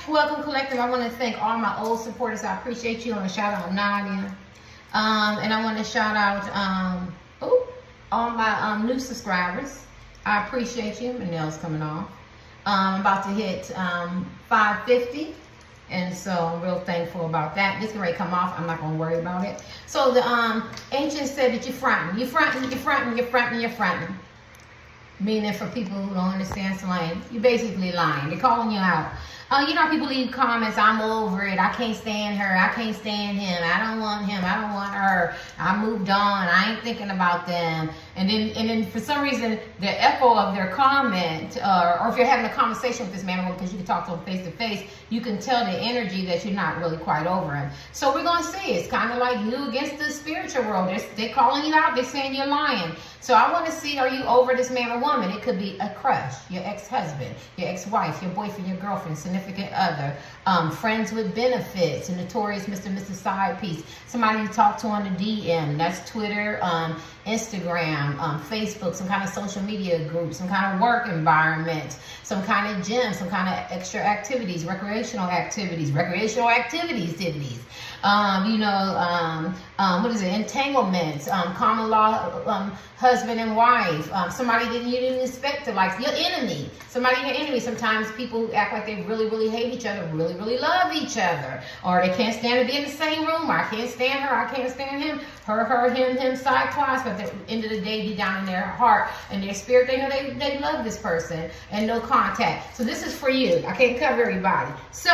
Welcome, Collective. I want to thank all my old supporters. I appreciate you. I want to shout out Nadia. And I want to shout out all my new subscribers. I appreciate you. My nail's coming off. I'm about to hit 550. And so I'm real thankful about that. This can ready to come off. I'm not going to worry about it. So the ancients said that you're fronting. You're fronting, you're fronting, you're fronting, you're fronting. Meaning for people who don't understand slang, you're basically lying. They're calling you out. You know how people leave comments, I'm over it, I can't stand her, I can't stand him, I don't want him, I don't want her, I moved on, I ain't thinking about them. And then for some reason, the echo of their comment, or if you're having a conversation with this man or woman, because you can talk to him face to face, you can tell the energy that you're not really quite over him. So we're going to see, it's kind of like you against the spiritual world. They're calling you out, they're saying you're lying. So I want to see, are you over this man or woman? It could be a crush, your ex-husband, your ex-wife, your boyfriend, your girlfriend, significant other, friends with benefits, a notorious Mr. and Mrs. Side Piece, somebody you talk to on the DM, that's Twitter, Instagram, Facebook, some kind of social media group, some kind of work environment, some kind of gym, some kind of extra activities, recreational activities, what is it, entanglements, common law, husband and wife, somebody that you didn't expect to, like your enemy, somebody your enemy. Sometimes people act like they really, really hate each other, really, really love each other, or they can't stand to be in the same room. I can't stand her, I can't stand him, her, him, side class, but at the end of the day, deep down in their heart and their spirit, they know they love this person and no contact. So this is for you. I can't cover everybody. So,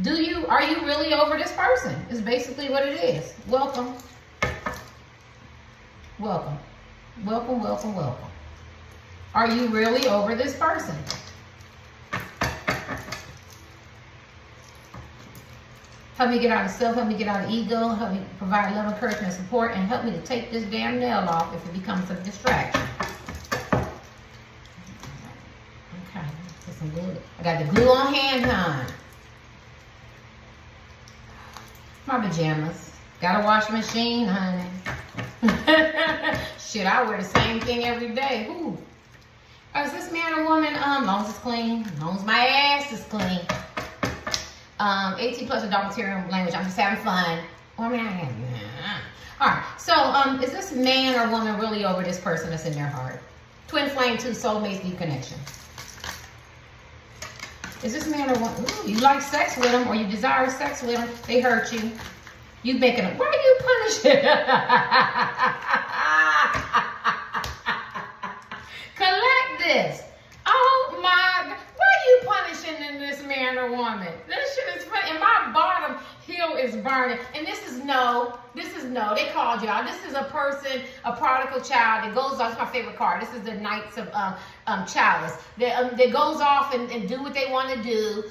are you really over this person? Is basically what it is. Welcome. Welcome. Welcome, welcome, welcome. Are you really over this person? Help me get out of self, help me get out of ego, help me provide love, encouragement, support, and help me to take this damn nail off if it becomes a distraction. Okay, get some glue. I got the glue on hand, hon. My pajamas. Got a washing machine, honey. Shit, I wear the same thing every day. Ooh. Is this man or woman? As long as it's clean. As long as my ass is clean. 18 plus adult material language. I'm just having fun. Well, I mean, I have. Alright, so is this man or woman really over this person that's in their heart? Twin flame, two soulmates, deep connection. Is this man or woman? Ooh, you like sex with them or you desire sex with them? They hurt you. You making them. Why are you punishing? Collect this. Oh my God. Why are you punishing this man or woman? This shit is funny. And my bottom heel is burning. And this is no. They called y'all. This is a person, a prodigal child that goes off. It's my favorite card. This is the Knights of Chalice. That goes off and do what they want to do.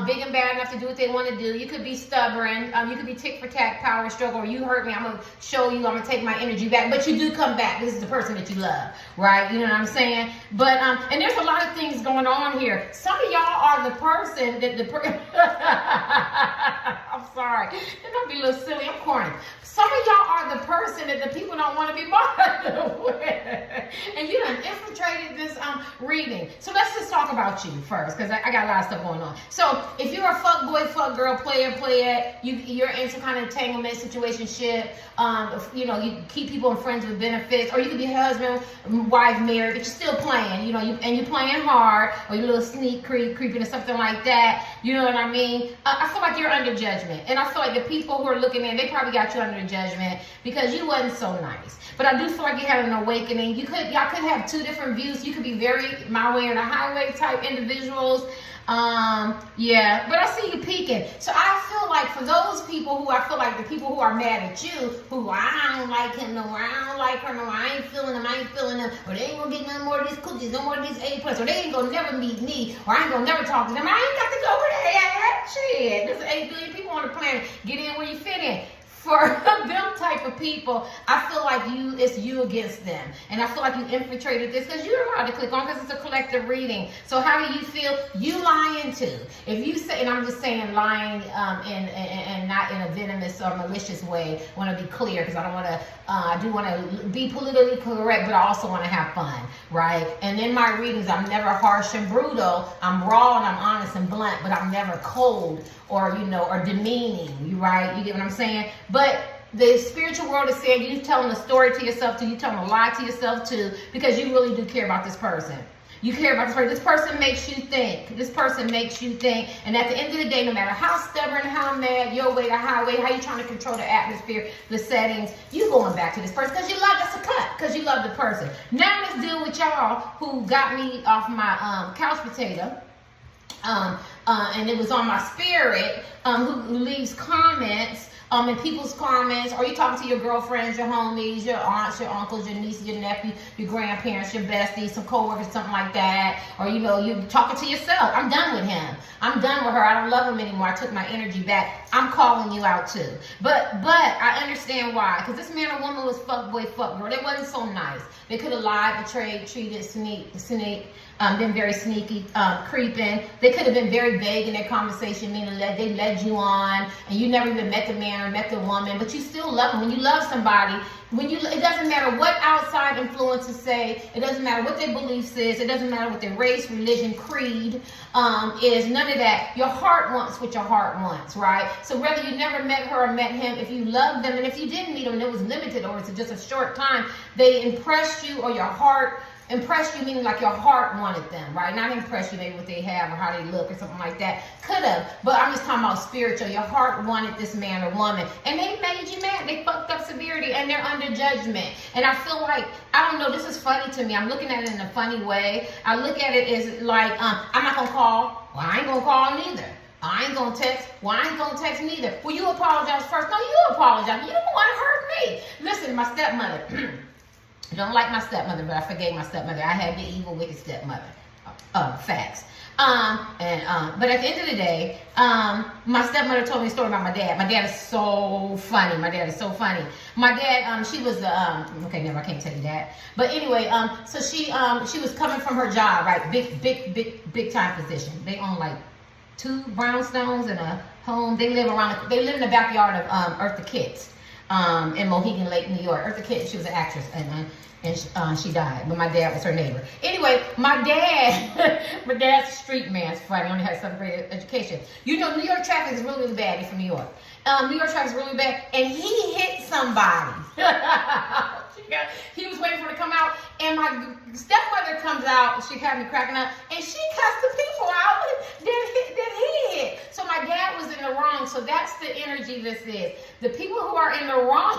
Big and bad enough to do what they want to do. You could be stubborn. You could be tick for tack, power struggle. Or you hurt me, I'm going to show you. I'm going to take my energy back. But you do come back. This is the person that you love. Right? You know what I'm saying? But, and there's a lot of things going on here. Some of y'all are the person that I'm sorry. It might be a little silly. I'm corny. Some of y'all are the person that the people don't want to be bothered with. And you done infiltrated this reading. So let's just talk about you first, because I got a lot of stuff going on. So if you're a fuck boy, fuck girl, player, you're in some kind of entanglement, situationship, you keep people and friends with benefits, or you could be husband, wife, married, but you're still playing, and you're playing hard, or you're a little sneak creeping or something like that. You know what I mean? I feel like you're under judgment. And I feel like the people who are looking in, they probably got you under judgment because you wasn't so nice. But I do feel like you had an awakening. Y'all could have two different views. You could be very my way or the highway type individuals. Yeah, but I see you peeking. So I feel like for those people who I feel like the people who are mad at you, who I don't like him no more, I don't like her no more, I ain't feeling them, or they ain't gonna get none more of these cookies, no more of these A+, or they ain't gonna never meet me, or I ain't gonna never talk to them, I ain't got to go over there. Shit, there's 8 billion people on the planet. Get in where you fit in. for them type of people, I feel like it's you against them. And I feel like you infiltrated this because you're allowed to click on because it's a collective reading. So how do you feel? You lying too. If you say, and I'm just saying lying and not in a venomous or malicious way, I want to be clear because I don't want to, I do want to be politically correct, but I also want to have fun, right? And in my readings, I'm never harsh and brutal. I'm raw and I'm honest and blunt, but I'm never cold or, you know, or demeaning, you right? You get what I'm saying? But the spiritual world is saying you telling a story to yourself too, you telling a lie to yourself too, because you really do care about this person. You care about this person. This person makes you think. This person makes you think. And at the end of the day, no matter how stubborn, how mad, your way or highway, how you trying to control the atmosphere, the settings, you going back to this person because you love, that's a cut, because you love the person. Now let's deal with y'all who got me off my couch potato. And it was on my spirit, who leaves comments, in people's comments, or you talking to your girlfriends, your homies, your aunts, your uncles, your nieces, your nephews, your grandparents, your besties, some coworkers, something like that, or you know, you talking to yourself. I'm done with him. I'm done with her. I don't love him anymore. I took my energy back. I'm calling you out too. But I understand why, because this man or woman was fuck boy, fuck girl. They wasn't so nice. They could have lied, betrayed, treated, sneak. Been very sneaky, creeping. They could have been very vague in their conversation, meaning that they led you on, and you never even met the man or met the woman, but you still love them. When you love somebody, it doesn't matter what outside influences say, it doesn't matter what their beliefs is, it doesn't matter what their race, religion, creed is, none of that. Your heart wants what your heart wants, right? So whether you never met her or met him, if you love them, and if you didn't meet them and it was limited or it's just a short time, they impressed you, or your heart impressed you, meaning like your heart wanted them, right? Not impressed you maybe what they have or how they look or something like that. Could have, but I'm just talking about spiritual. Your heart wanted this man or woman, and they made you mad. They fucked up severity, and they're under judgment. And I feel like, I don't know, this is funny to me. I'm looking at it in a funny way. I look at it as like, I'm not gonna call. Well, I ain't gonna call neither. I ain't gonna text. Well, I ain't gonna text neither. Well, you apologize first. No, you apologize. You don't want to hurt me. Listen, my stepmother. I don't like my stepmother, but I forgave my stepmother. I had the evil, wicked stepmother. Facts. But at the end of the day, my stepmother told me a story about my dad. My dad is so funny. My dad is so funny. My dad, she was the, okay, never, I can't tell you that. But anyway, so she was coming from her job, right? Big time position. They own like 2 brownstones and a home. They live in the backyard of Eartha Kitt. In Mohegan Lake, New York. Eartha Kitt, she was an actress, and she died, but my dad was her neighbor. Anyway, my dad's a street man. It's funny, only had some great education. You know, New York traffic is really, really bad. He's from New York. New York traffic is really bad, and he hit somebody. He was waiting for her to come out, and my stepmother comes out. She had me cracking up, and she cussed the people out that he hit. So my dad was in the wrong. So that's the energy this is. The people who are in the wrong,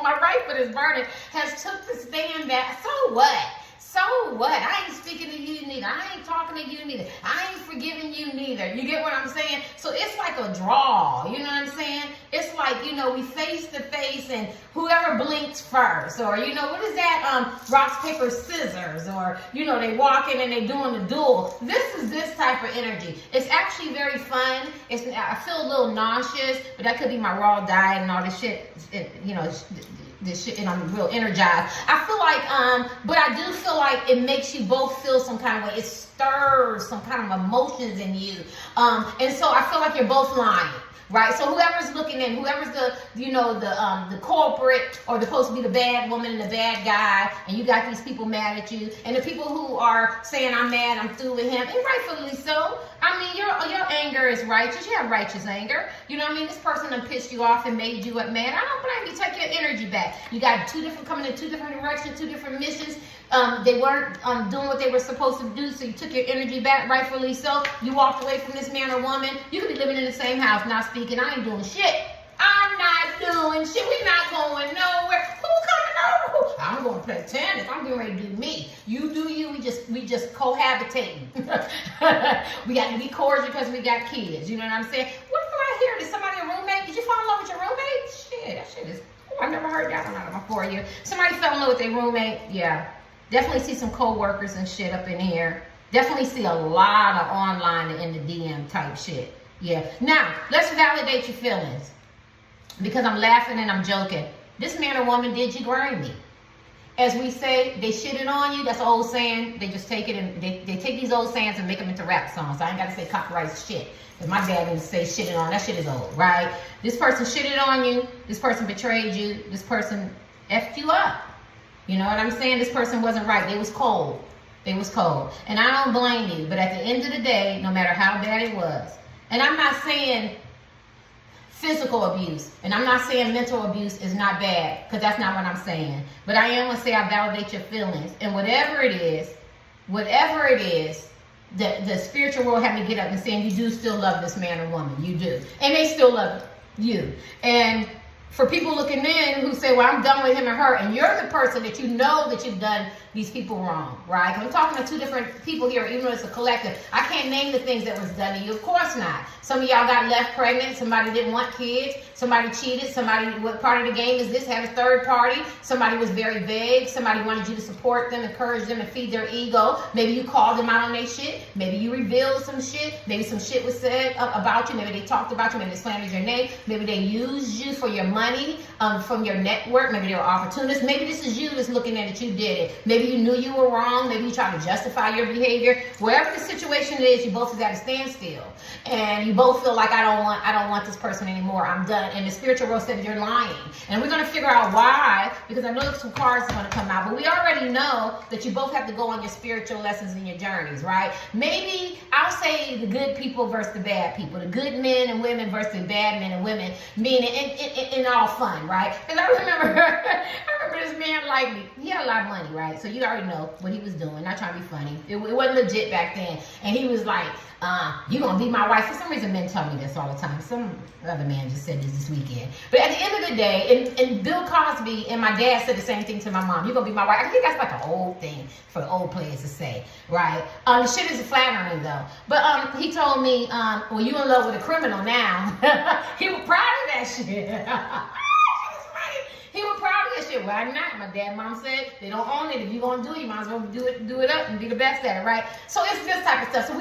my right foot is burning, has took the stand back. So what? So what? I ain't speaking to you neither. I ain't talking to you neither. I ain't forgiving you neither. You get what I'm saying? So it's like a draw. You know what I'm saying? It's like, you know, we face to face and whoever blinks first. Or, you know, what is that? Rocks, paper, scissors. Or, you know, they walk in and they doing the duel. This is this type of energy. It's actually very fun. I feel a little nauseous, but that could be my raw diet and all this shit. You know, this shit, and I'm real energized. I feel like, but I do feel like it makes you both feel some kind of way. It stirs some kind of emotions in you. And so I feel like you're both lying. Right, so whoever's looking in, whoever's the, you know, the culprit, or supposed to be the bad woman and the bad guy, and you got these people mad at you, and the people who are saying I'm mad, I'm through with him, and rightfully so. I mean, your anger is righteous. You have righteous anger. You know what I mean? This person done pissed you off and made you mad. I don't blame you. Take your energy back. You got coming in 2 different directions, 2 different missions. They weren't doing what they were supposed to do, so you took your energy back, rightfully so. You walked away from this man or woman. You could be living in the same house, not speaking. I ain't doing shit. I'm not doing shit. We're not going nowhere. Who coming over? I'm going to play tennis. I'm getting ready to do me. You do you. We just cohabitating. We got to be cordial because we got kids. You know what I'm saying? What do I hear? Is somebody a roommate? Did you fall in love with your roommate? Shit, that shit is. I never heard that one out of my 4 years. Somebody fell in love with their roommate. Yeah. Definitely see some co-workers and shit up in here. Definitely see a lot of online and in the DM type shit. Yeah. Now, let's validate your feelings. because I'm laughing and I'm joking. This man or woman did you grimy. As we say, they shitted on you. That's an old saying. They just take it and they take these old sayings and make them into rap songs. So I ain't got to say copyright shit. Because my dad didn't say shitted on. That shit is old, right? This person shitted on you. This person betrayed you. This person effed you up. You know what I'm saying? This person wasn't right. They was cold. They was cold. And I don't blame you. But at the end of the day, no matter how bad it was, and I'm not saying physical abuse, and I'm not saying mental abuse is not bad, because that's not what I'm saying. But I am going to say I validate your feelings. And whatever it is, the spiritual world had to get up and saying you do still love this man or woman. You do. And they still love you. And for people looking in who say, well, I'm done with him or her, and you're the person that you know that you've done these people wrong, right? I'm talking to two different people here, even though it's a collective. I can't name the things that was done to you. Of course not. Some of y'all got left pregnant. Somebody didn't want kids. Somebody cheated. Somebody, what part of the game is this? Had a third party. Somebody was very vague. Somebody wanted you to support them, encourage them, and feed their ego. Maybe you called them out on their shit. Maybe you revealed some shit. Maybe some shit was said about you. Maybe they talked about you. Maybe they slandered your name. Maybe they used you for your money from your network. Maybe they were opportunists. Maybe this is you that's looking at it. You did it. Maybe you knew you were wrong. Maybe you tried to justify your behavior. Wherever the situation is, you both is at a standstill, and you both feel like I don't want this person anymore. I'm done. And the spiritual world said you're lying. And we're going to figure out why, because I know some cards are going to come out, but we already know that you both have to go on your spiritual lessons and your journeys, right? Maybe I'll say the good people versus the bad people, the good men and women versus the bad men and women, meaning in all fun, right? Because I remember this man liked me. He had a lot of money, right? So you already know what he was doing. Not trying to be funny. It wasn't legit back then. And he was like, you gonna be my wife. For some reason, men tell me this all the time. Some other man just said this weekend. But at the end of the day, and Bill Cosby and my dad said the same thing to my mom. You gonna be my wife. I think that's like an old thing for old players to say, right? The shit is flattering though. But he told me, well, you in love with a criminal now. He was proud of that shit. He was proud of that shit. Why not? My dad and mom said they don't own it. If you're gonna do it, you might as well do it up and be the best at it, right? So it's this type of stuff. So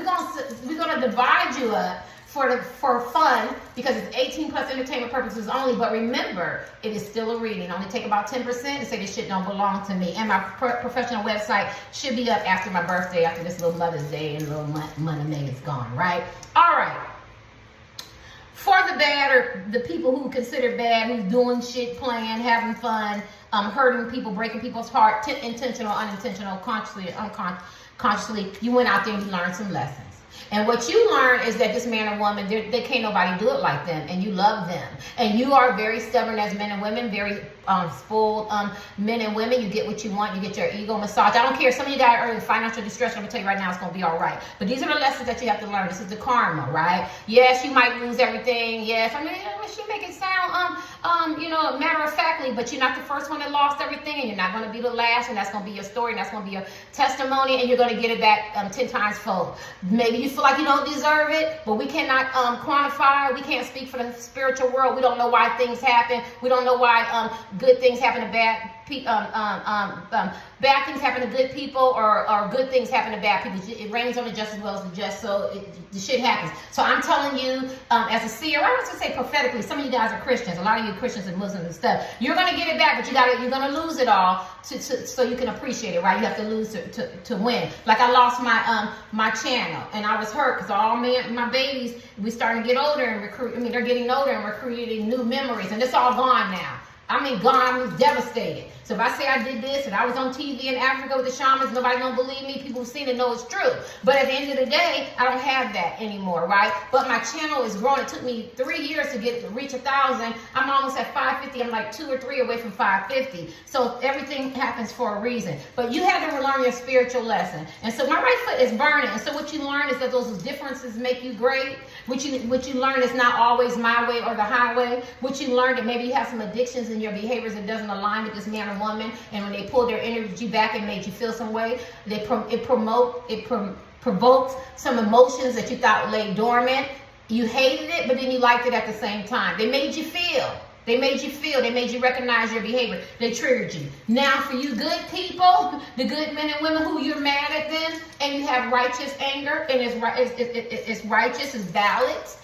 we're gonna divide you up for fun, because it's 18 plus entertainment purposes only. But remember, it is still a reading. Only take about 10% and say this shit don't belong to me. And my professional website should be up after my birthday, after this little Mother's Day and little month of May is gone, right? All right. For the bad, or the people who consider bad, who's doing shit, playing, having fun, hurting people, breaking people's heart, intentional, unintentional, consciously, unconsciously, you went out there and you learned some lessons. And what you learn is that this man or woman, they can't nobody do it like them, and you love them. And you are very stubborn as men and women, very spoiled men and women. You get what you want, you get your ego massaged. I don't care. Some of you guys are in financial distress. I'm going to tell you right now, it's going to be all right. But these are the lessons that you have to learn. This is the karma, right? Yes, you might lose everything. Yes, I mean, she make it sound, matter of factly, but you're not the first one that lost everything, and you're not going to be the last, and that's going to be your story, and that's going to be your testimony, and you're going to get it back 10 times fold. Maybe you feel like you don't deserve it, but we cannot quantify. We can't speak for the spiritual world. We don't know why things happen. We don't know why good things happen to bad things happen to good people, or good things happen to bad people. It rains on the just as well as the just, so the shit happens. So I'm telling you, as a seer, I was going to say prophetically, some of you guys are Christians, a lot of you Christians and Muslims and stuff, you're going to get it back, but you're going to lose it all so you can appreciate it, right? You have to lose to win. Like I lost my channel, and I was hurt because all my babies, we starting to get older and they're getting older and we're creating new memories, and it's all gone now. I mean, gone. I was devastated. So if I say I did this and I was on TV in Africa with the shamans, nobody don't believe me. People who've seen it know it's true. But at the end of the day, I don't have that anymore, right? But my channel is growing. It took me 3 years to reach 1,000. I'm almost at 550. I'm like 2 or 3 away from 550. So everything happens for a reason. But you have to learn your spiritual lesson. And so my right foot is burning. And so what you learn is that those differences make you great. What you learn is not always my way or the highway. What you learn that maybe you have some addictions in your behaviors that doesn't align with this man or woman, and when they pull their energy back and made you feel some way, it provokes some emotions that you thought lay dormant. You hated it, but then you liked it at the same time. They made you feel. They made you recognize your behavior. They triggered you. Now for you good people, the good men and women who you're mad at them, and you have righteous anger, and it's righteous, it's balanced.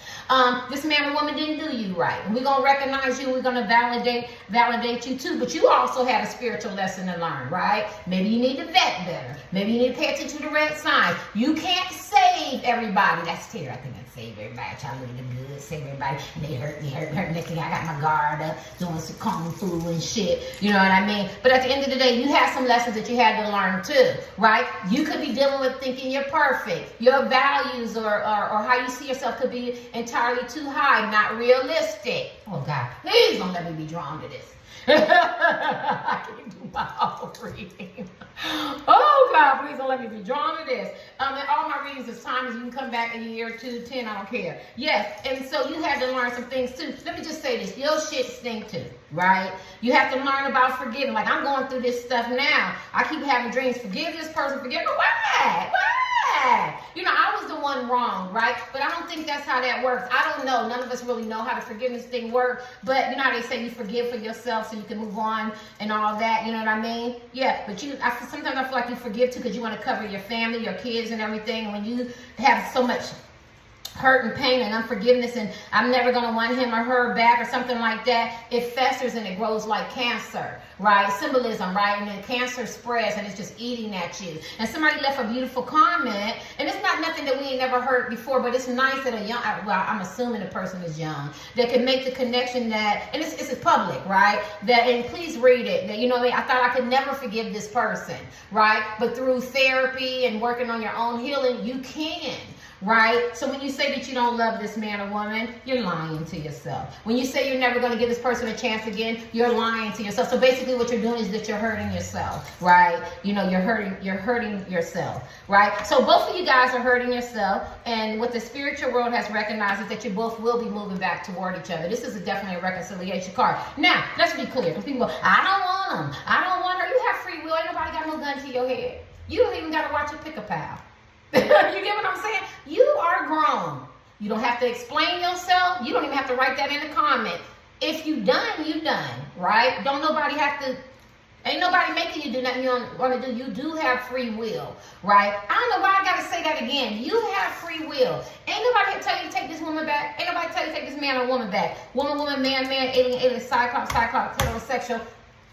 this man or woman didn't do you right. And we're going to recognize you. We're going to validate you too. But you also had a spiritual lesson to learn, right? Maybe you need to vet better. Maybe you need to pay attention to the red signs. You can't save everybody. That's Terry. I think I save everybody. Try to do good. Save everybody. And they hurt. Next thing I got my guard up, doing some kung fu and shit. You know what I mean? But at the end of the day, you had some lessons that you had to learn too, right? You could be dealing with thinking you're perfect. Your values or how you see yourself could be entirely too high, not realistic. Oh God, please don't let me be drawn to this. I can't do my auto reading. Oh God, please don't let me be drawn to this. And all my readings is timeless. You can come back in a year, 2, 10, I don't care. Yes, and so you had to learn some things too. Let me just say this, your shit stink too, right? You have to learn about forgiving. Like I'm going through this stuff now. I keep having dreams, forgive this person, forgive me. Why? You know, I was the one wrong, right? But I don't think that's how that works. I don't know. None of us really know how the forgiveness thing works. But you know how they say you forgive for yourself so you can move on and all that. You know what I mean? Yeah. But sometimes I feel like you forgive too because you want to cover your family, your kids, and everything. And when you have so much hurt and pain and unforgiveness and I'm never going to want him or her back or something like that, it festers and it grows like cancer, right? Symbolism, right? And then cancer spreads and it's just eating at you. And somebody left a beautiful comment, and it's not nothing that we ain't never heard before, but it's nice that a young, well, I'm assuming the person is young, that can make the connection that, and it's public, right? That, and please read it, that, you know, I thought I could never forgive this person, right? But through therapy and working on your own healing, you can. Right? So when you say that you don't love this man or woman, you're lying to yourself. When you say you're never going to give this person a chance again, you're lying to yourself. So basically what you're doing is that you're hurting yourself, right? You know, you're hurting yourself, right? So both of you guys are hurting yourself, and what the spiritual world has recognized is that you both will be moving back toward each other. This is definitely a reconciliation card. Now, let's be clear, because people go, I don't want him. I don't want her. You have free will. Ain't nobody got no gun to your head. You don't even got to watch your pick-a-pal. You get what I'm saying? You are grown. You don't have to explain yourself. You don't even have to write that in the comment. If you done, you done, right? Don't nobody have to, ain't nobody making you do nothing you don't want to do. You do have free will, right? I don't know why I got to say that again. You have free will. Ain't nobody here tell you to take this woman back. Ain't nobody tell you to take this man or woman back. Woman, man, alien, cyclops, heterosexual.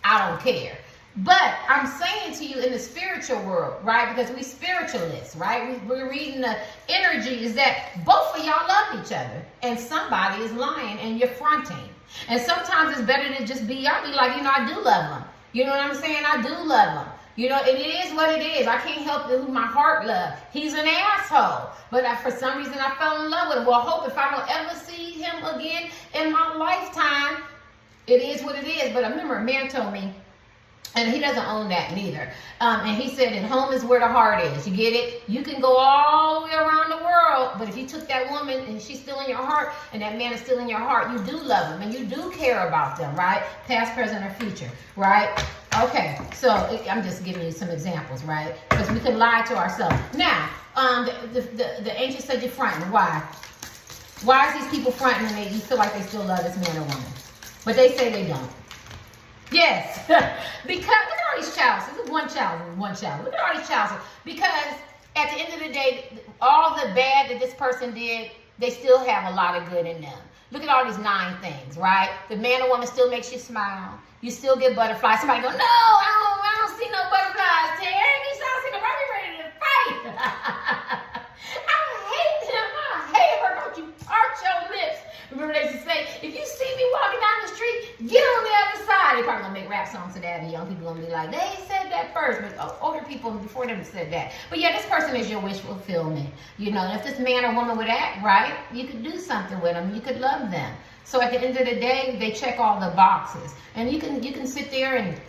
I don't care. But I'm saying to you in the spiritual world, right? Because we spiritualists, right? We're reading the energy is that both of y'all love each other. And somebody is lying and you're fronting. And sometimes it's better to just be y'all. Be like, you know, I do love them. You know what I'm saying? I do love them. You know, and it is what it is. I can't help who my heart loves. He's an asshole. But for some reason, I fell in love with him. Well, I hope if I don't ever see him again in my lifetime, it is what it is. But I remember a man told me, and he doesn't own that neither. And he said, and home is where the heart is. You get it? You can go all the way around the world, but if you took that woman and she's still in your heart, and that man is still in your heart, you do love them and you do care about them, right? Past, present, or future, right? Okay, so I'm just giving you some examples, right? Because we can lie to ourselves. Now, the angel said you're fronting. Why? Why is these people fronting and you feel like they still love this man or woman? But they say they don't. Yes, because look at all these chalices. This is one chalice. Look at all these chalices. Because at the end of the day, all the bad that this person did, they still have a lot of good in them. Look at all these 9 things, right? The man or woman still makes you smile. You still get butterflies. Somebody go, no, I don't see no butterflies, Terry. You don't see nobody ready to fight. I hate him. I hate her. Don't you arch your lips. Remember they used to say, if you see me walking down the street, get on the other side. They probably gonna make rap songs to that, and young people gonna be like, they said that first, but older people before them said that. But yeah, this person is your wish fulfillment. You know, if this man or woman would act right, you could do something with them. You could love them. So at the end of the day, they check all the boxes, and you can sit there and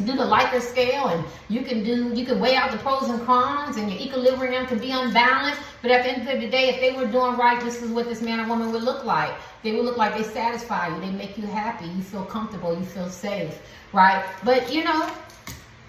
do the Likert scale, and you can weigh out the pros and cons, and your equilibrium can be unbalanced. But at the end of the day, if they were doing right, this is what this man or woman would look like. They would look like they satisfy you, they make you happy, you feel comfortable, you feel safe, right? But you know,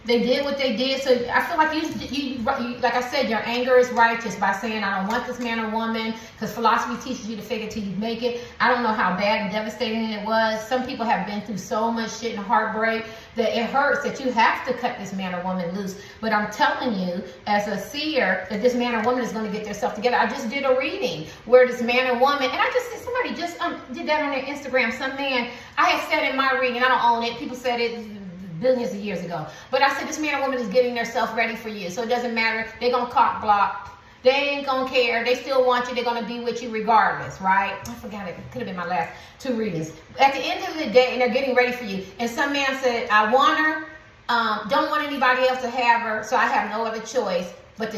They did what they did. So I feel like you, like I said, your anger is righteous by saying, I don't want this man or woman, because philosophy teaches you to fake it till you make it. I don't know how bad and devastating it was. Some people have been through so much shit and heartbreak that it hurts that you have to cut this man or woman loose. But I'm telling you, as a seer, that this man or woman is going to get themselves together. I just did a reading where this man or woman, and I just, somebody just did that on their Instagram. Some man, I had said in my reading, I don't own it. People said it billions of years ago. But I said, this man or woman is getting themselves ready for you. So it doesn't matter. They're going to cock block. They ain't going to care. They still want you. They're going to be with you regardless, right? I forgot it. It could have been my last 2 readings. At the end of the day, and they're getting ready for you. And some man said, I want her. Don't want anybody else to have her. So I have no other choice but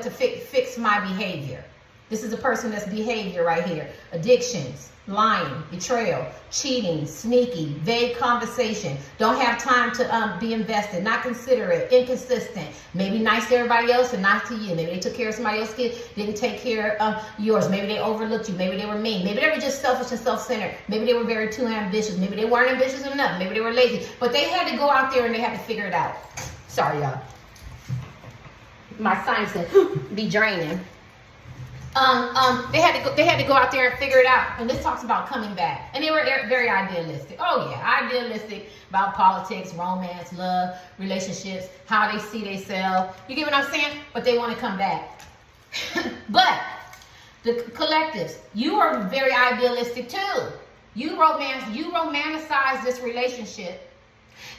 to fix my behavior. This is a person that's behavior right here. Addictions, lying, betrayal, cheating, sneaky, vague conversation. Don't have time to be invested, not considerate, inconsistent. Maybe nice to everybody else and not to you. Maybe they took care of somebody else's kid, didn't take care of yours. Maybe they overlooked you. Maybe they were mean. Maybe they were just selfish and self-centered. Maybe they were too ambitious. Maybe they weren't ambitious enough. Maybe they were lazy. But they had to go out there and they had to figure it out. Sorry, y'all. My sign said, be draining. They had to go out there and figure it out. And this talks about coming back. And they were very idealistic. Oh yeah, idealistic about politics, romance, love, relationships, how they see themselves. You get what I'm saying? But they want to come back. But the collectives, you are very idealistic too. You romanticize this relationship.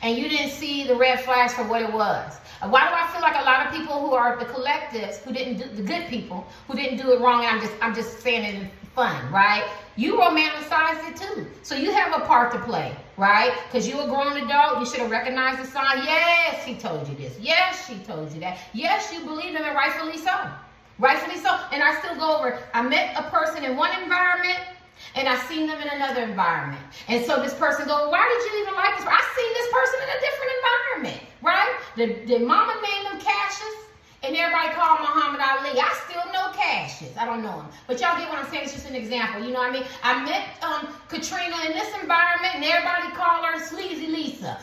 And you didn't see the red flags for what it was. Why do I feel like a lot of people who are the collectives, who didn't do, the good people, who didn't do it wrong, and I'm just saying it in fun, right? You romanticized it too. So you have a part to play, right? Because you're a grown adult, you should have recognized the sign. Yes, he told you this. Yes, she told you that. Yes, you believe him, and rightfully so. Rightfully so. And I still go over, I met a person in one environment, and I seen them in another environment. And so this person goes, why did you even like this? I seen this person in a different environment, right? The mama named them Cassius, and everybody called Muhammad Ali. I still know Cassius. I don't know him. But y'all get what I'm saying? It's just an example. You know what I mean? I met Katrina in this environment, and everybody called her Sleazy Lisa.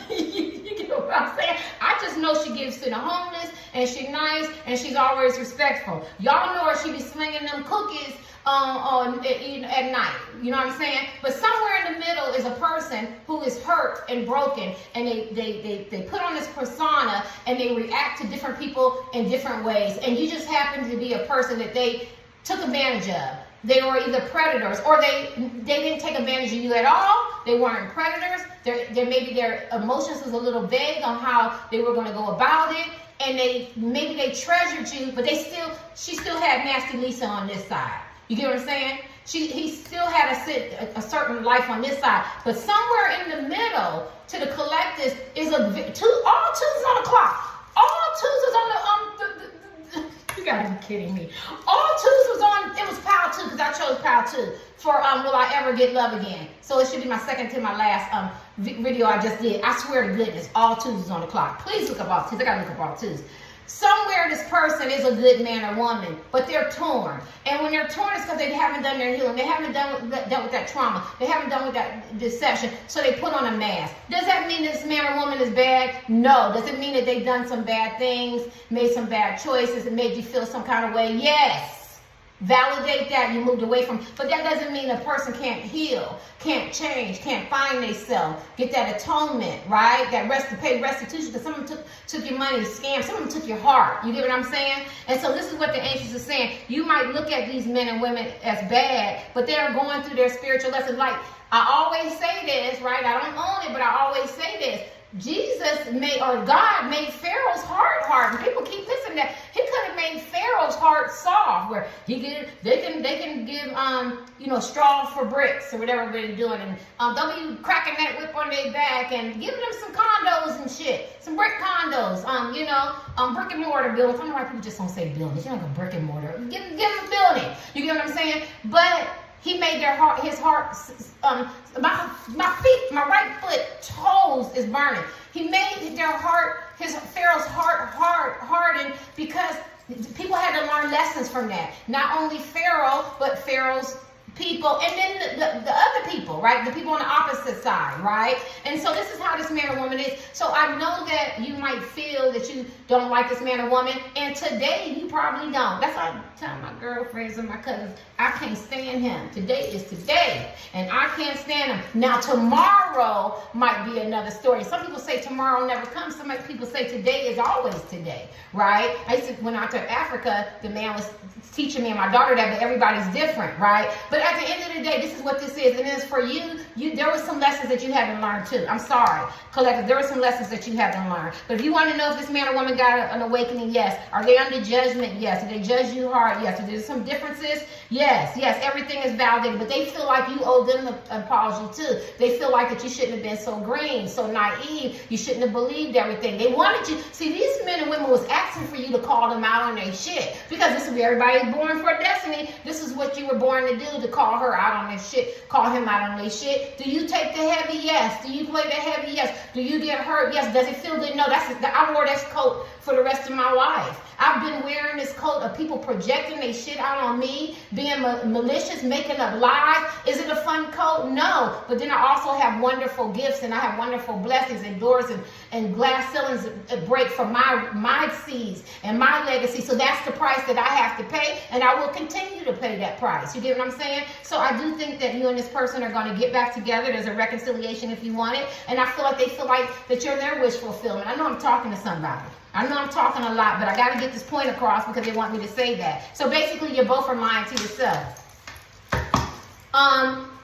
You get what I'm saying? I just know she gives to the homeless, and she's nice, and she's always respectful. Y'all know her, she be slinging them cookies at night, you know what I'm saying? But somewhere in the middle is a person who is hurt and broken, and they put on this persona and they react to different people in different ways, and you just happen to be a person that they took advantage of. They were either predators, or they didn't take advantage of you at all. They weren't predators. Maybe their emotions was a little vague on how they were going to go about it, and maybe they treasured you, but she still had Nasty Lisa on this side. You get what I'm saying? He still had a certain life on this side. But somewhere in the middle to the collectives is all twos on the clock. All twos is on the, you gotta be kidding me. All twos was on, it was Power 2, because I chose Power 2 for Will I Ever Get Love Again. So it should be my second to my last video I just did. I swear to goodness, all twos is on the clock. Please look up all twos. I gotta look up all twos. Somewhere this person is a good man or woman, but they're torn. And when they're torn, it's because they haven't done their healing. They haven't dealt with that trauma. They haven't done with that deception. So they put on a mask. Does that mean this man or woman is bad? No. Does it mean that they've done some bad things, made some bad choices, and made you feel some kind of way? Yes. Validate that you moved away from. But that doesn't mean a person can't heal, can't change, can't find themselves, get that atonement, right? That pay restitution, because some of them took your money, scammed. Some of them took your heart. You get what I'm saying? And so this is what the ancients are saying. You might look at these men and women as bad, but they're going through their spiritual lessons. Like, I always say this, right? I don't own it, but I always say this. God made Pharaoh's heart hard, and people keep listening to that. He could have made Pharaoh's heart soft, where they can give straw for bricks or whatever they're doing, and they'll be cracking that whip on their back and giving them some condos and shit, some brick condos, brick and mortar buildings. I don't know why people just don't say buildings. You're like a brick and mortar. Give them a building. You get what I'm saying? But he made his heart, my feet, my right foot, toes is burning. He made Pharaoh's heart hardened, because people had to learn lessons from that. Not only Pharaoh, but Pharaoh's people, and then the other people, right? The people on the opposite side, right? And so this is how this man or woman is. So I know that you might feel that you don't like this man or woman, and today you probably don't. That's why I tell my girlfriends and my cousins, I can't stand him. Today is today, and I can't stand him. Now tomorrow might be another story. Some people say tomorrow never comes. Some people say today is always today, right? I used to, when I went to Africa, the man was teaching me and my daughter that, but everybody's different, right? But at the end of the day, this is what this is. And it's for you. There were some lessons that you haven't learned too. I'm sorry, collective. There were some lessons that you haven't learned. But if you want to know if this man or woman got an awakening, yes. Are they under judgment? Yes. Do they judge you hard? Yes. Are there some differences? Yes. Yes. Everything is validated. But they feel like you owe them an apology too. They feel like that you shouldn't have been so green, so naive. You shouldn't have believed everything. They wanted you. See, these men and women was asking for you to call them out on their shit. Because this is where everybody is born for destiny. This is what you were born to do, to call her out on their shit, call him out on their shit. Do you take the heavy? Yes. Do you play the heavy? Yes. Do you get hurt? Yes. Does it feel good? No. I wore this coat for the rest of my life. I've been wearing this coat of people projecting their shit out on me, being malicious, making up lies. Is it a fun coat? No. But then I also have wonderful gifts, and I have wonderful blessings and doors and glass ceilings break for my seeds and my legacy. So that's the price that I have to pay, and I will continue to pay that price. You get what I'm saying? So I do think that you and this person are going to get back together. There's a reconciliation if you want it. And I feel like they feel like that you're their wish fulfillment. I know I'm talking to somebody. I know I'm talking a lot, but I got to get this point across because they want me to say that. So basically, you both are lying to yourself.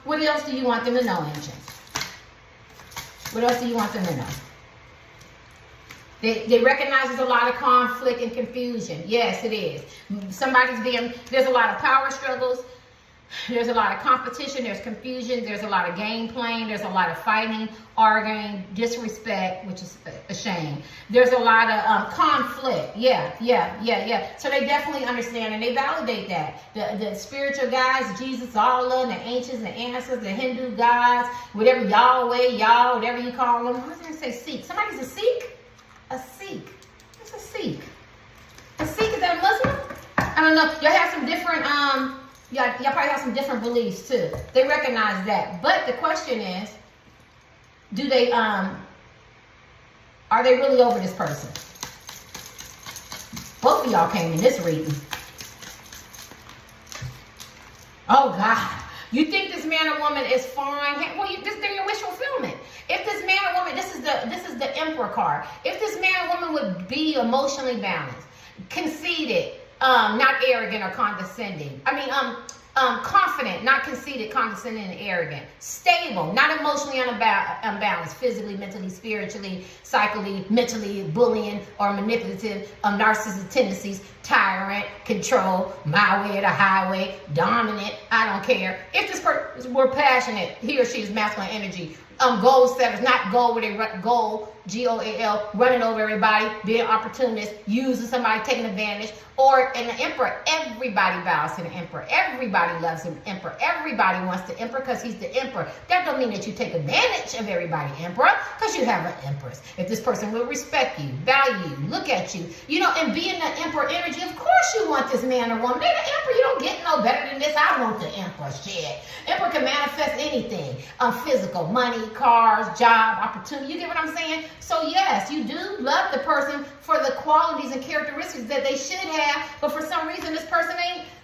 What else do you want them to know, Ancient? What else do you want them to know? They recognize there's a lot of conflict and confusion. Yes, it is. There's a lot of power struggles. There's a lot of competition, there's confusion, there's a lot of game playing, there's a lot of fighting, arguing, disrespect, which is a shame. There's a lot of conflict. Yeah. So they definitely understand and they validate that. The spiritual guys, Jesus, Allah, the ancients, the ancestors, the Hindu gods, whatever, Yahweh, whatever you call them. I was going to say Sikh. Somebody's a Sikh? A Sikh. What's a Sikh? A Sikh, is that a Muslim? I don't know. Y'all have some different, y'all probably have some different beliefs too. They recognize that. But the question is, do they, are they really over this person? Both of y'all came in this reading. Oh God. You think this man or woman is fine? Well, they're your wish fulfillment. If this man or woman, this is the Emperor card. If this man or woman would be emotionally balanced, conceited, not arrogant or condescending. Confident, not conceited, condescending, and arrogant. Stable, not emotionally unbalanced, physically, mentally, spiritually, psychically, mentally, bullying or manipulative, narcissistic tendencies, tyrant, control, my way or the highway, dominant, I don't care. If this person were passionate, he or she is masculine energy. Goal setters, not goal where they run, goal, G-O-A-L, running over everybody, being opportunist, using somebody, taking advantage. Or in the Emperor, everybody bows to the Emperor. Everybody loves the Emperor. Everybody wants the Emperor because he's the Emperor. That don't mean that you take advantage of everybody, Emperor, because you have an Empress. If this person will respect you, value you, look at you, and be in the Emperor energy, of course you want this man or woman. They're the Emperor. You don't get no better than this. I want the Emperor. Shit. Emperor can manifest anything. Physical, money, cars, job, opportunity. You get what I'm saying? So yes, you do love the person for the qualities and characteristics that they should have, but for some reason this person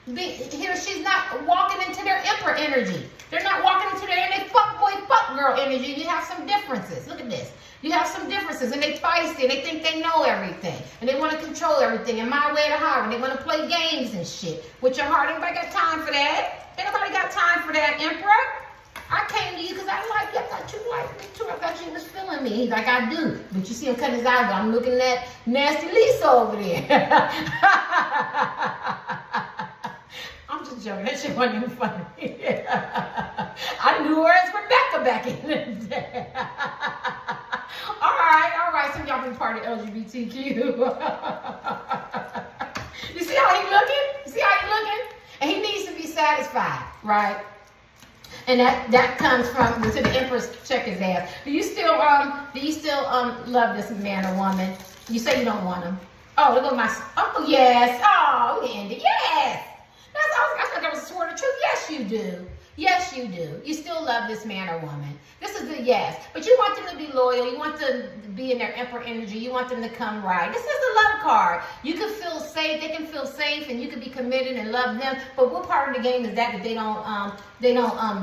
he or she's not walking into their Emperor energy. They're not walking into their fuck boy, fuck girl energy. You have some differences. Look at this. You have some differences, and they feisty, and they think they know everything, and they want to control everything, and my way to highway, and they want to play games and shit with your heart. Anybody got time for that? Ain't nobody got time for that, Emperor. I came to you because I like you. I thought you liked me too. I thought you was feeling me. He's like, I do. But you see him cutting his eyes, but I'm looking at nasty Lisa over there. I'm just joking. That shit wasn't even funny. I knew her as Rebecca back in the day. All right. Some of y'all been part of LGBTQ. You see how he looking? And he needs to be satisfied, right? And that comes from to the Empress. Check his ass. Do you still love this man or woman? You say you don't want him. Oh, look at my. Oh yes. Oh, we ended. Yes. I thought that was a sword of truth. Yes, you do. Yes, you do. You still love this man or woman. This is the yes. But you want them to be loyal. You want them to be in their emperor energy. You want them to come right. This is the love card. You can feel safe. They can feel safe, and you can be committed and love them. But what part of the game is that they don't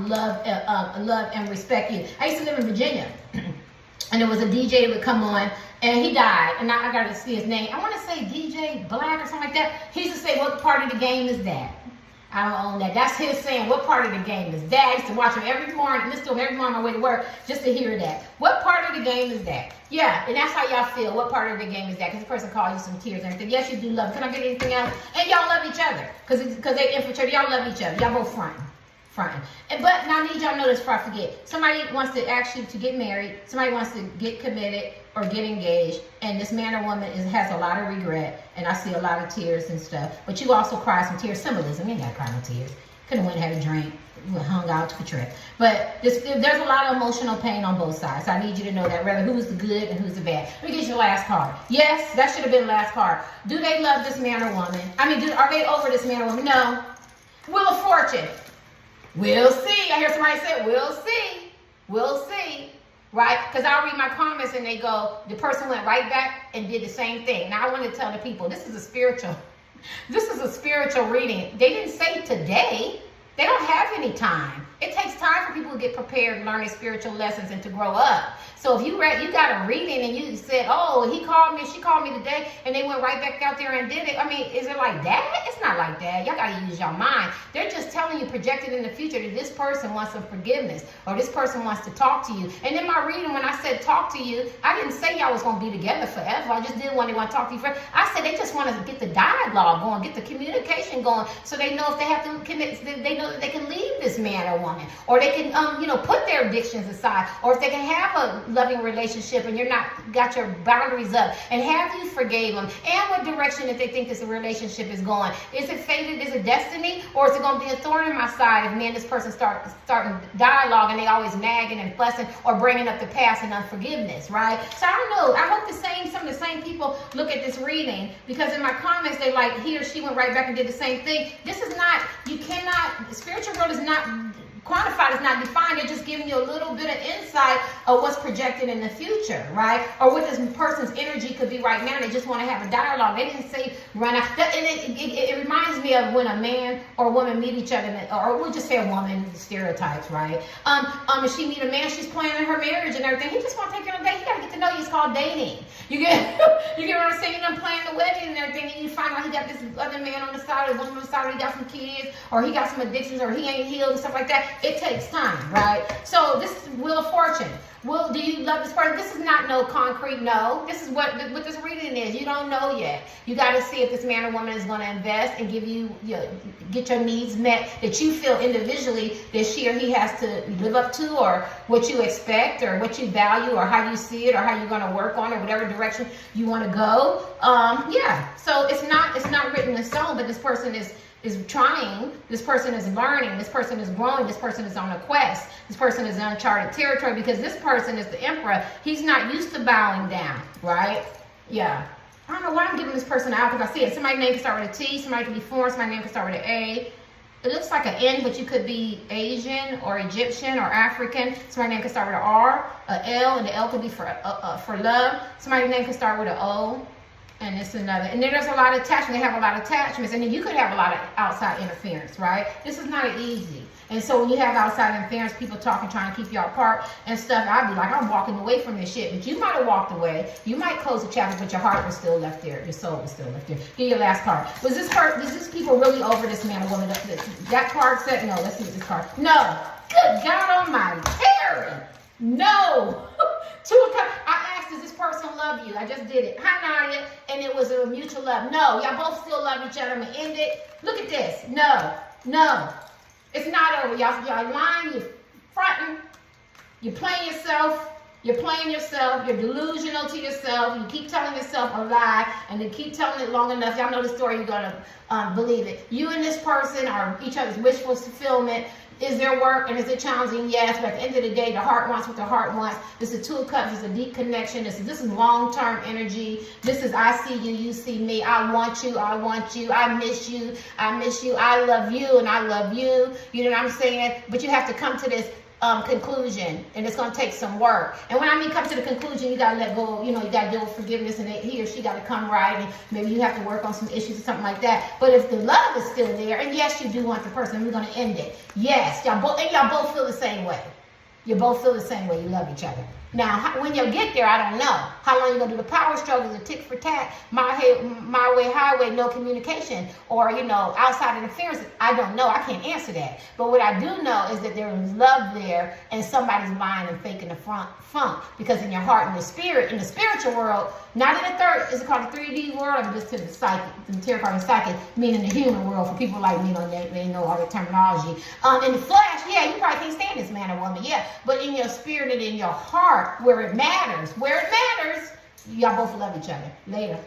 love and respect you? I used to live in Virginia, and there was a DJ that would come on, and he died. And I got to see his name. I want to say DJ Black or something like that. He used to say, "What part of the game is that?" I don't own that. That's his saying, what part of the game is that? I used to watch him every morning, listen to him every morning on my way to work just to hear that. What part of the game is that? Yeah, and that's how y'all feel. What part of the game is that? Because the person called you some tears and everything. Yes, you do love. Can I get anything else? And y'all love each other. Because they infiltrated. Y'all love each other. Y'all both fronting. But now I need y'all to know this before I forget. Somebody wants to ask you to get married. Somebody wants to get committed or get engaged. And this man or woman has a lot of regret. And I see a lot of tears and stuff. But you also cry some tears. Symbolism. You ain't got to cry no tears. Could have went and had a drink. Hung out, took a trip. But there's a lot of emotional pain on both sides. So I need you to know that, rather who's the good and who's the bad. Let me get your last card. Yes, that should have been the last card. Do they love this man or woman? I mean, are they over this man or woman? No. Wheel of Fortune. We'll see. I hear somebody say, we'll see. We'll see. Right? Because I'll read my comments and they go, the person went right back and did the same thing. Now I want to tell the people, this is a spiritual reading. They didn't say today. They don't have any time. It takes time for people to get prepared, learn their spiritual lessons, and to grow up. So if you got a reading and you said, oh, he called me, she called me today, and they went right back out there and did it. I mean, is it like that? It's not like that. Y'all got to use your mind. They're just telling you, projected in the future, that this person wants some forgiveness, or this person wants to talk to you. And in my reading, when I said talk to you, I didn't say y'all was going to be together forever. I just did when they want to talk to you forever. I said they just want to get the dialogue going, get the communication going, so they know if they have to connect, they know that they can leave this man or woman, or they can put their addictions aside, or if they can have a loving relationship and you're not got your boundaries up, and have you forgave them, and what direction that they think this relationship is going. Is it fated? Is it destiny? Or is it going to be a thorn in my side if me and this person starting dialogue and they always nagging and fussing or bringing up the past and unforgiveness, right? So I don't know. I hope some of the same people look at this reading, because in my comments they like, he or she went right back and did the same thing. This is not, you cannot, the spiritual world is not quantified, it's not defined. They're just giving you a little bit of insight of what's projected in the future, right? Or what this person's energy could be right now. They just want to have a dialogue. They didn't say run out. It reminds me of when a man or a woman meet each other, or we'll just say a woman, stereotypes, right? If she meet a man, she's planning her marriage and everything. He just want to take her on a date. He got to get to know you. It's called dating. You get what I'm saying? I'm planning the wedding and everything, and you find out he got this other man on the side, or woman on the side, or he got some kids, or he got some addictions, or he ain't healed and stuff like that. It takes time, right? So this is Wheel of Fortune. Well, do you love this person? This is not no concrete no. This is what this reading is. You don't know yet. You got to see if this man or woman is going to invest and give you, get your needs met that you feel individually that she or he has to live up to, or what you expect, or what you value, or how you see it, or how you're going to work on it, whatever direction you want to go. Yeah. So it's not written in stone, but this person is trying, this person is learning, this person is growing, this person is on a quest, this person is in uncharted territory, because this person is the emperor. He's not used to bowing down, right? Yeah. I don't know why I'm giving this person out, because I see it. Somebody's name can start with a T, somebody can be foreign, somebody's name can start with an A. It looks like an N, but you could be Asian or Egyptian or African. Somebody's name can start with an R, an L, and the L could be for love. Somebody's name can start with an O. And it's another. And then there's a lot of attachment. They have a lot of attachments. And then you could have a lot of outside interference, right? This is not easy. And so when you have outside interference, people talking, trying to keep you apart and stuff, I'd be like, I'm walking away from this shit. But you might have walked away. You might close the chapter, but your heart was still left there. Your soul was still left there. Get your last card. Was this people really over this man or woman? That card said, no, let's see what this card. No. Good God Almighty. Terry. No. I asked, does this person love you? I just did it. Hi, Nadia. And it was a mutual love. No. Y'all both still love each other. I'm going to end it. Look at this. No. No. It's not over. Y'all lying. You're fronting. You're playing yourself. You're playing yourself. You're delusional to yourself. You keep telling yourself a lie, and you keep telling it long enough. Y'all know the story. You're gonna believe it. You and this person are each other's wishful fulfillment. Is there work and is it challenging? Yes, but at the end of the day, the heart wants what the heart wants. This is Two of Cups. This is a deep connection. This is long-term energy. This is I see you, you see me. I want you, I want you. I miss you, I miss you. I love you and I love you. You know what I'm saying? But you have to come to this conclusion, and it's going to take some work. And when I mean come to the conclusion, you got to let go, you know, you got to deal with forgiveness, and he or she got to come right, and maybe you have to work on some issues or something like that. But if the love is still there, and yes, you do want the person, we're going to end it. Yes, y'all both feel the same way. You both feel the same way. You love each other. Now, when you get there, I don't know. How long you going to do the power struggle, the tick for tat, my way, highway, no communication, or, you know, outside interference? I don't know. I can't answer that. But what I do know is that there is love there, and somebody's lying and faking the funk. Because in your heart and your spirit, in the spiritual world, not in the third, is it called the 3D world, or just to the psychic, the tarot card and psychic, meaning the human world, for people like me, they know all the terminology. In the flesh, yeah, you probably can't stand this man or woman, yeah. But in your spirit and in your heart, where it matters, y'all both love each other. Later.